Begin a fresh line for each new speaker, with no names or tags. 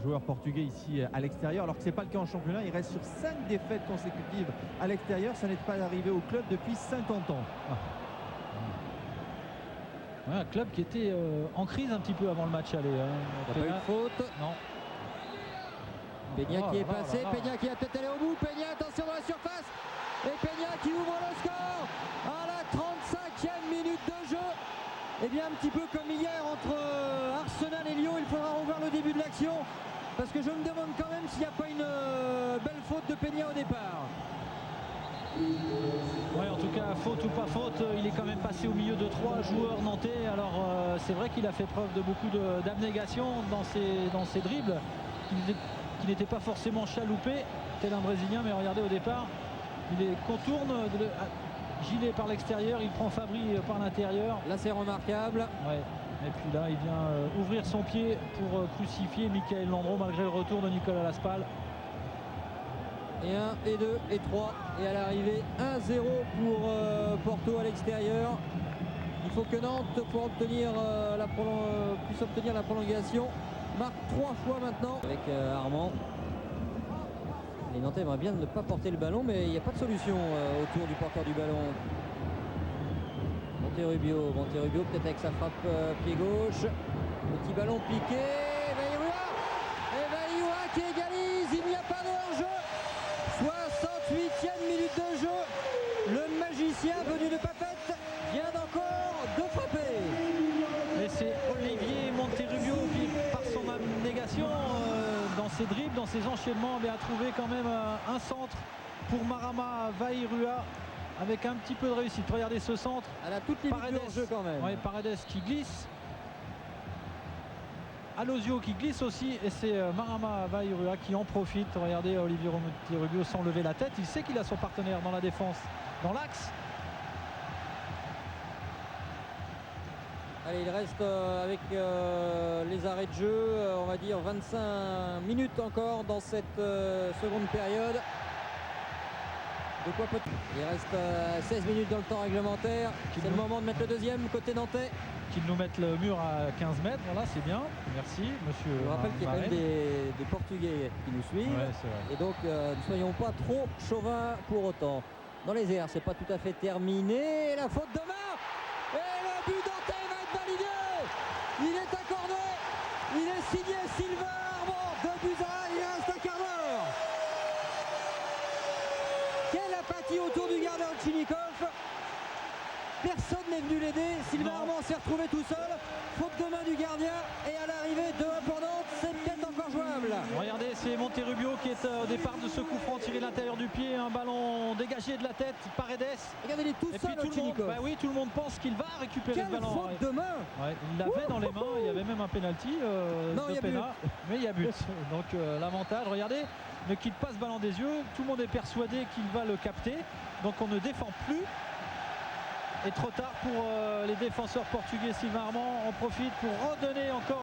joueurs portugais ici à l'extérieur, alors que ce n'est pas le cas en championnat. Il reste sur 5 défaites consécutives à l'extérieur. Ça n'est pas arrivé au club depuis 50 ans.
Ouais, un club qui était en crise un petit peu avant le match aller.
Il n'y a pas eu de faute.
Non.
Peña qui est passé, Peña qui a peut-être allé au bout. Peña, attention dans la surface. Et Peña qui ouvre le score à la 35e minute de jeu. Et bien un petit peu comme hier entre Arsenal et Lyon, il faudra revoir le début de l'action. Parce que je me demande quand même s'il n'y a pas une belle faute de Peña au départ.
Ouais, en tout cas, faute ou pas faute, il est quand même passé au milieu de 3 joueurs nantais. Alors c'est vrai qu'il a fait preuve de beaucoup d'abnégation dans ses dribbles, qui n'étaient pas forcément chaloupés, tel un Brésilien, mais regardez au départ, il contourne Gilet par l'extérieur, il prend Fabry par l'intérieur.
Là c'est remarquable.
Ouais. Et puis là, il vient ouvrir son pied pour crucifier Michael Landreau malgré le retour de Nicolas Laspal.
Et 1, et 2, et 3. Et à l'arrivée, 1-0 pour Porto à l'extérieur. Il faut que Nantes, pour obtenir puisse obtenir la prolongation, marque 3 fois maintenant. Avec Armand. Les Nantais aimeraient bien ne pas porter le ballon, mais il n'y a pas de solution autour du porteur du ballon. Monterrubio peut-être avec sa frappe pied gauche. Petit ballon piqué. Vailloua qui égalise. Il n'y a pas de hors-jeu. 68e minute de jeu. Le magicien venu de Papette vient encore de frapper.
Et c'est Olivier Monterrubio qui, par son abnégation, dans ses dribbles, dans ses enchaînements, a trouvé quand même un centre pour Marama Vairua avec un petit peu de réussite. Regardez ce centre.
Elle a toutes les minutes de jeu quand même.
Ouais, Paredes qui glisse. Alozio qui glisse aussi, et c'est Marama Vairua qui en profite. Regardez Olivier Monterrubio sans lever la tête. Il sait qu'il a son partenaire dans la défense, dans l'axe.
Allez, il reste avec les arrêts de jeu, on va dire 25 minutes encore dans cette seconde période. De quoi peut-il ? Il reste 16 minutes dans le temps réglementaire. C'est le moment de mettre le deuxième côté nantais.
Qu'ils nous mettent le mur à 15 mètres, voilà, c'est bien. Merci, monsieur.
Je vous rappelle qu'il y a quand même des Portugais qui nous suivent.
Ouais, c'est vrai.
Et donc, ne soyons pas trop chauvins pour autant. Dans les airs, c'est pas tout à fait terminé. La faute de main. Et le but nantais va être validé. Il est accordé. Il est signé Sylvain Armand. 2 buts à 1. Il reste un quart d'heure. Quelle apathie autour du gardien Chinikov. Personne n'est venu l'aider. Sylvain Armand s'est retrouvé tout seul. Faute de main du gardien. Et à l'arrivée de pour Nantes, c'est peut-être encore jouable.
Regardez, c'est Monterrubio qui est au départ de ce coup franc tiré de l'intérieur du pied. Un ballon dégagé de la tête. Paredes.
Regardez, il est tout seul.
Puis tout le monde pense qu'il va récupérer le ballon.
Faute de main.
Ouais, il l'avait dans les mains. Il y avait même un penalty de Pena. Mais il y a but. Donc l'avantage, regardez, ne quitte pas ce ballon des yeux. Tout le monde est persuadé qu'il va le capter. Donc on ne défend plus. Et trop tard pour les défenseurs portugais. Sylvain Armand en profite pour redonner encore